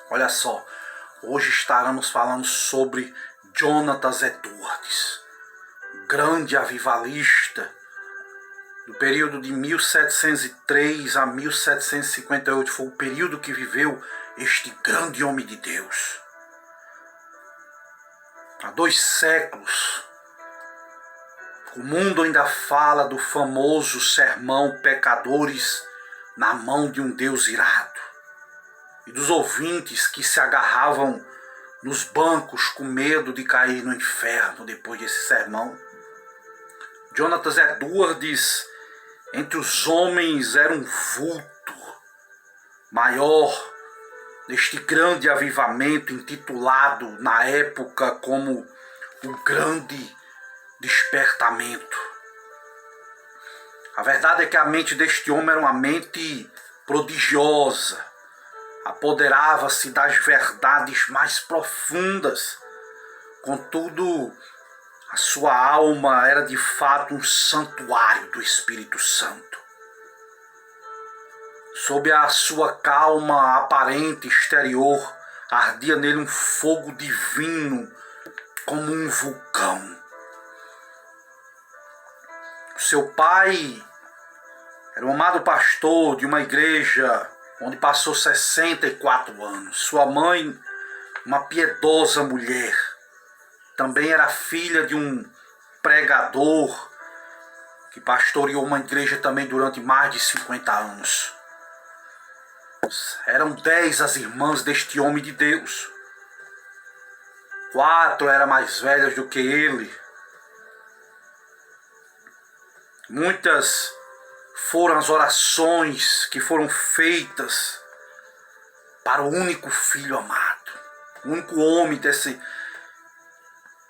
Olha só, hoje estaremos falando sobre Jonatas Edwards, grande avivalista do período de 1703 a 1758. Foi o período que viveu este grande homem de Deus. Há 2 séculos, o mundo ainda fala do famoso sermão Pecadores na mão de um Deus irado, e dos ouvintes que se agarravam nos bancos com medo de cair no inferno depois desse sermão. Jonatas Edwards, entre os homens, era um vulto maior neste grande avivamento intitulado na época como o Grande Despertamento. A verdade é que a mente deste homem era uma mente prodigiosa, apoderava-se das verdades mais profundas. Contudo, a sua alma era de fato um santuário do Espírito Santo. Sob a sua calma aparente exterior, ardia nele um fogo divino, como um vulcão. Seu pai era um amado pastor de uma igreja onde passou 64 anos. Sua mãe, uma piedosa mulher, também era filha de um pregador que pastoreou uma igreja também durante mais de 50 anos. Eram 10 as irmãs deste homem de Deus. 4 eram mais velhas do que ele. Muitas foram as orações que foram feitas para o único filho amado, o único homem desse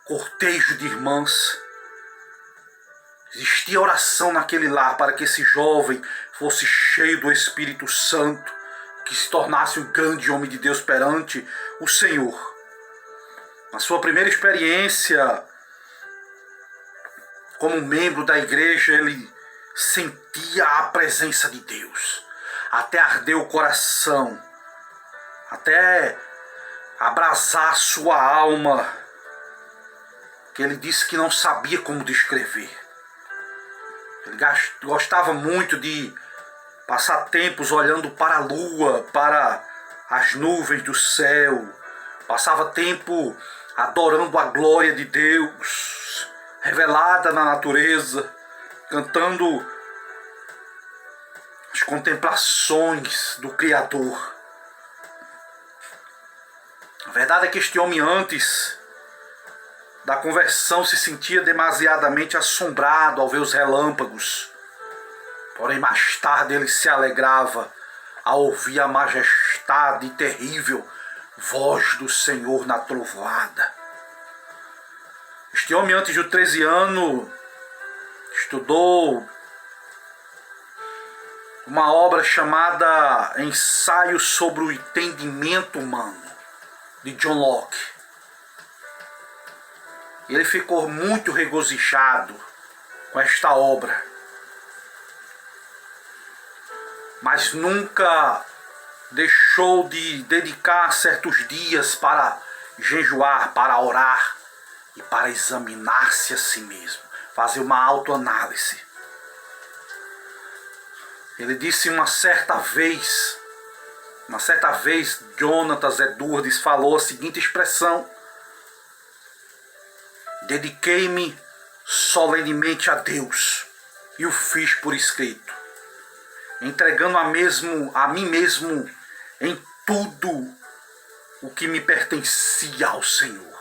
cortejo de irmãs. Existia oração naquele lar para que esse jovem fosse cheio do Espírito Santo, que se tornasse um grande homem de Deus perante o Senhor. Na sua primeira experiência como membro da igreja, ele sentia a presença de Deus. Até ardeu o coração, até abrasar sua alma, que ele disse que não sabia como descrever. Ele gostava muito de passar tempos olhando para a lua, para as nuvens do céu. Passava tempo adorando a glória de Deus, revelada na natureza, cantando as contemplações do Criador. A verdade é que este homem, antes da conversão, se sentia demasiadamente assombrado ao ver os relâmpagos. Porém, mais tarde ele se alegrava ao ouvir a majestade e terrível voz do Senhor na trovoada. Este homem, antes dos 13 anos, estudou uma obra chamada Ensaio sobre o Entendimento Humano, de John Locke. Ele ficou muito regozijado com esta obra, mas nunca deixou de dedicar certos dias para jejuar, para orar e para examinar-se a si mesmo, fazer uma autoanálise. Ele disse uma certa vez, Jonatas Edwards falou a seguinte expressão: dediquei-me solenemente a Deus e o fiz por escrito, entregando a mim mesmo em tudo o que me pertencia ao Senhor,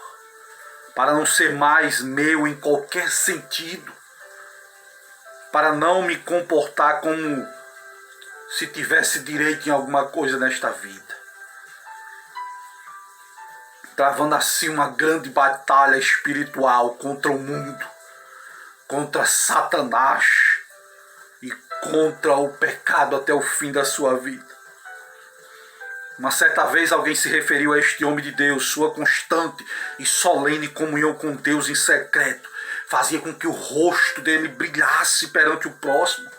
para não ser mais meu em qualquer sentido, para não me comportar como se tivesse direito em alguma coisa nesta vida, travando assim uma grande batalha espiritual contra o mundo, contra Satanás e contra o pecado até o fim da sua vida. Uma certa vez alguém se referiu a este homem de Deus: sua constante e solene comunhão com Deus em secreto fazia com que o rosto dele brilhasse perante o próximo.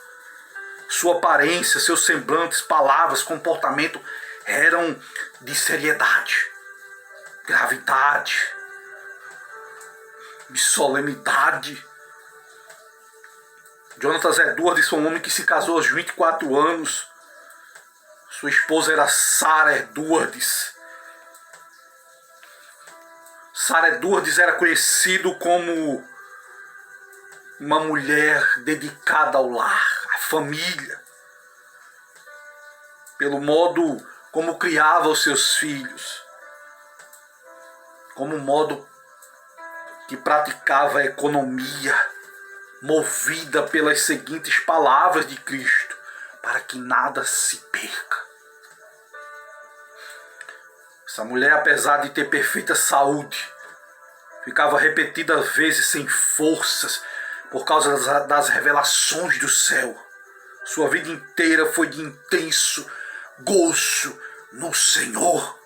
Sua aparência, seus semblantes, palavras, comportamento eram de seriedade, gravidade, de solenidade. Jonatas Edwards foi um homem que se casou aos 24 anos. Sua esposa era Sarah Edwards. Sarah Edwards era conhecido como uma mulher dedicada ao lar, à família, pelo modo como criava os seus filhos, como modo que praticava a economia, movida pelas seguintes palavras de Cristo, para que nada se perca. Essa mulher, apesar de ter perfeita saúde, ficava repetidas vezes sem forças por causa das revelações do céu. Sua vida inteira foi de intenso gozo no Senhor.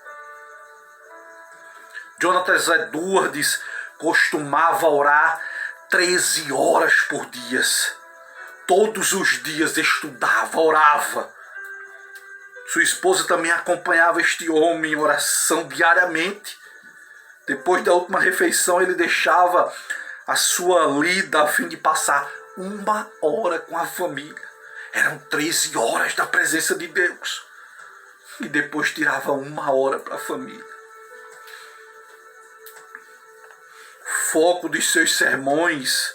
Jonatas Edwards costumava orar 13 horas por dia. Todos os dias estudava, orava. Sua esposa também acompanhava este homem em oração diariamente. Depois da última refeição, ele deixava a sua lida a fim de passar 1 hora com a família. Eram 13 horas da presença de Deus. E depois tirava 1 hora para a família. O foco dos seus sermões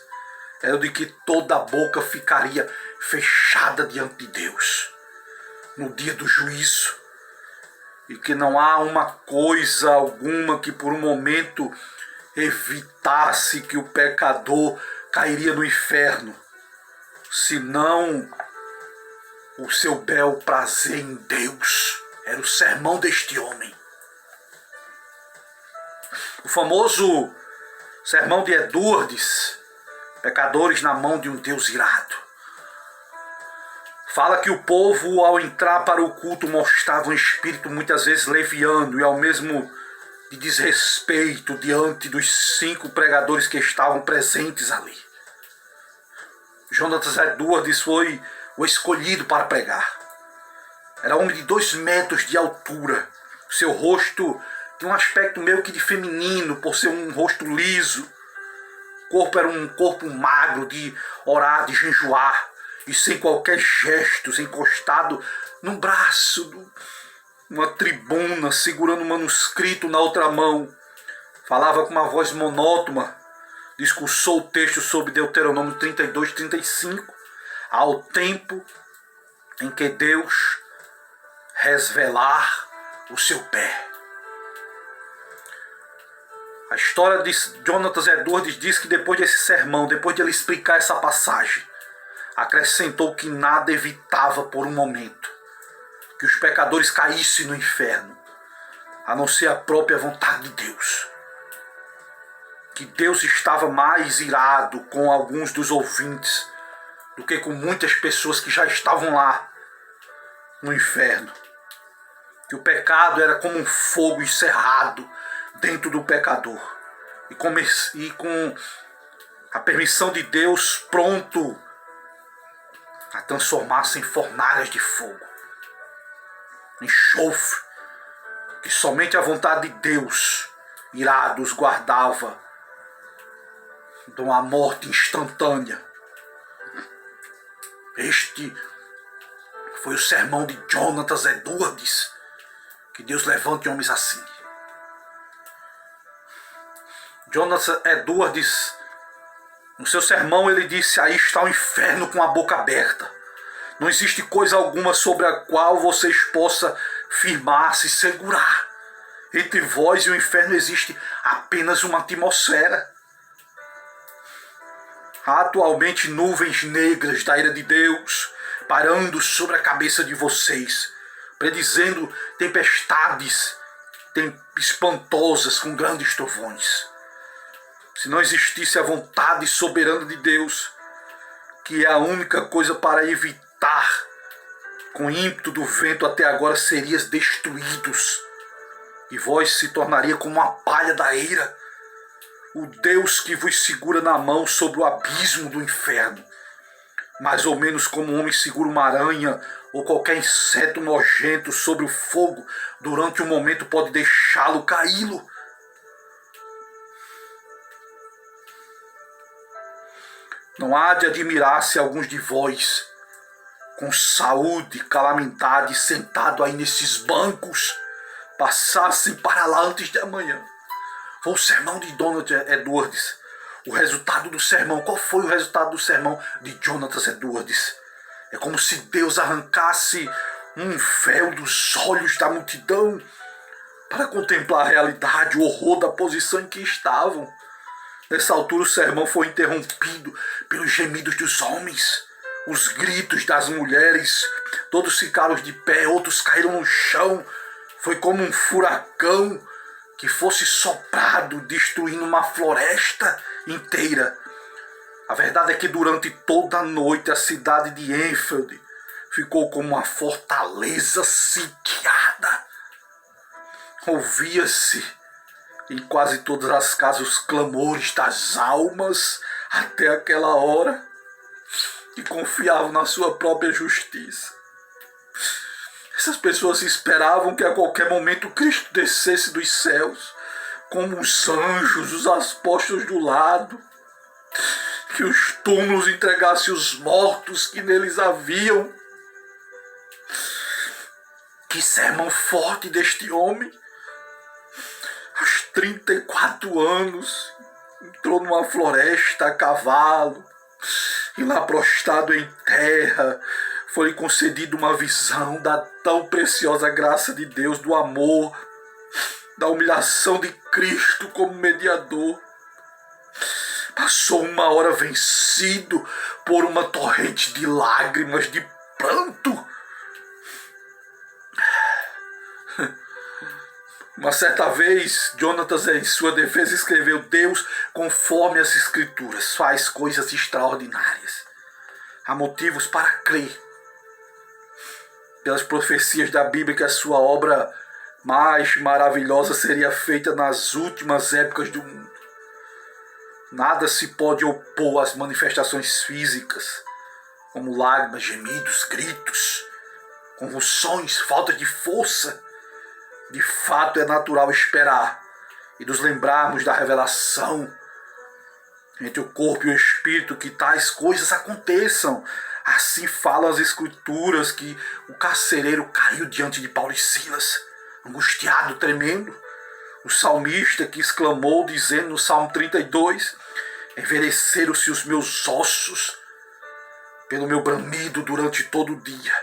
era o de que toda a boca ficaria fechada diante de Deus no dia do juízo, e que não há uma coisa alguma que por um momento evitasse que o pecador cairia no inferno, senão o seu bel prazer em Deus. Era o sermão deste homem. O famoso sermão de Edwards, pecadores na mão de um Deus irado, fala que o povo, ao entrar para o culto, mostrava um espírito muitas vezes leviano e ao mesmo de desrespeito diante dos 5 pregadores que estavam presentes ali. Jonatas Edwards foi o escolhido para pregar. Era homem de 2 metros de altura. Seu rosto tinha um aspecto meio que de feminino, por ser um rosto liso. O corpo era um corpo magro de orar, de jejuar, e sem qualquer gestos, encostado no braço, numa tribuna, segurando um manuscrito na outra mão. Falava com uma voz monótona, discursou o texto sobre Deuteronômio 32, 35, ao tempo em que Deus resvelar o seu pé. A história de Jonatas Edwards diz que depois desse sermão, depois de ele explicar essa passagem, acrescentou que nada evitava por um momento que os pecadores caíssem no inferno, a não ser a própria vontade de Deus. Que Deus estava mais irado com alguns dos ouvintes do que com muitas pessoas que já estavam lá no inferno. Que o pecado era como um fogo encerrado dentro do pecador, e com a permissão de Deus pronto a transformar-se em fornalhas de fogo, enxofre, que somente a vontade de Deus irá os guardava de uma morte instantânea. Este foi o sermão de Jonatas Edwards. Que Deus levante homens assim. Jonatas Edwards, no seu sermão, ele disse: aí está o inferno com a boca aberta. Não existe coisa alguma sobre a qual vocês possam firmar-se e segurar. Entre vós e o inferno existe apenas uma atmosfera. Há atualmente nuvens negras da ira de Deus parando sobre a cabeça de vocês, predizendo tempestades espantosas com grandes trovões. Se não existisse a vontade soberana de Deus, que é a única coisa para evitar, com o ímpeto do vento até agora serias destruídos, e vós se tornaria como uma palha da eira, o Deus que vos segura na mão sobre o abismo do inferno, mais ou menos como um homem segura uma aranha ou qualquer inseto nojento sobre o fogo durante um momento pode deixá-lo caí-lo. Não há de admirar-se alguns de vós, com saúde e calamidade, sentado aí nesses bancos, passassem para lá antes de amanhã. Foi o sermão de Jonathan Edwards. O resultado do sermão, qual foi o resultado do sermão de Jonathan Edwards? É como se Deus arrancasse um véu dos olhos da multidão para contemplar a realidade, o horror da posição em que estavam. Nessa altura o sermão foi interrompido pelos gemidos dos homens, os gritos das mulheres. Todos ficaram de pé, outros caíram no chão. Foi como um furacão que fosse soprado, destruindo uma floresta inteira. A verdade é que durante toda a noite a cidade de Enfield ficou como uma fortaleza sitiada. Ouvia-se em quase todas as casas os clamores das almas até aquela hora, que confiavam na sua própria justiça. Essas pessoas esperavam que a qualquer momento Cristo descesse dos céus, como os anjos, os apóstolos do lado, que os túmulos entregassem os mortos que neles haviam. Que sermão forte deste homem! Aos 34 anos, entrou numa floresta a cavalo, e lá prostrado em terra, foi-lhe concedida uma visão da tão preciosa graça de Deus, do amor, da humilhação de Cristo como mediador. Passou uma hora vencido por uma torrente de lágrimas, de pranto. Uma certa vez, Jonathan, em sua defesa, escreveu: Deus, conforme as Escrituras, faz coisas extraordinárias. Há motivos para crer, pelas profecias da Bíblia, que a sua obra mais maravilhosa seria feita nas últimas épocas do mundo. Nada se pode opor às manifestações físicas, como lágrimas, gemidos, gritos, convulsões, falta de força. De fato é natural esperar e nos lembrarmos da revelação entre o corpo e o espírito, que tais coisas aconteçam. Assim falam as Escrituras, que o carcereiro caiu diante de Paulo e Silas, angustiado, tremendo. O salmista que exclamou, dizendo no Salmo 32, envelheceram-se os meus ossos pelo meu bramido durante todo o dia.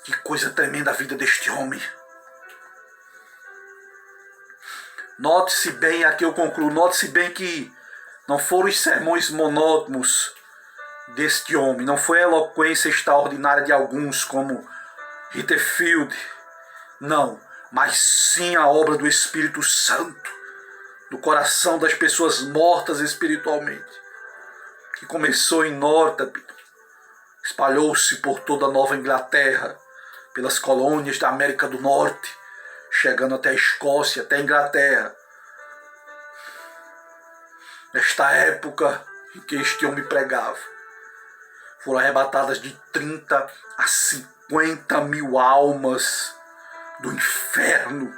Que coisa tremenda a vida deste homem. Note-se bem, aqui eu concluo, note-se bem que não foram os sermões monótonos deste homem, não foi a eloquência extraordinária de alguns, como Hitterfield, não, mas sim a obra do Espírito Santo, do coração das pessoas mortas espiritualmente, que começou em Northampton, espalhou-se por toda a Nova Inglaterra, pelas colônias da América do Norte, chegando até a Escócia, até a Inglaterra. Nesta época em que este homem pregava, foram arrebatadas de 30 a 50 mil almas do inferno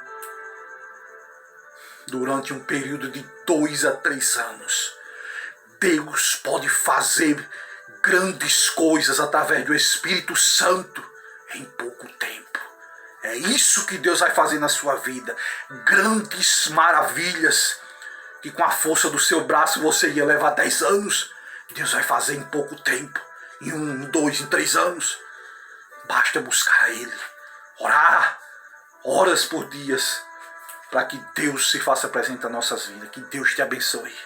durante um período de 2 a 3 anos. Deus pode fazer grandes coisas através do Espírito Santo em pouco tempo. É isso que Deus vai fazer na sua vida. Grandes maravilhas que com a força do seu braço você ia levar 10 anos, Deus vai fazer em pouco tempo. Em 1, 2, em 3 anos. Basta buscar a Ele. Orar horas por dias para que Deus se faça presente nas nossas vidas. Que Deus te abençoe.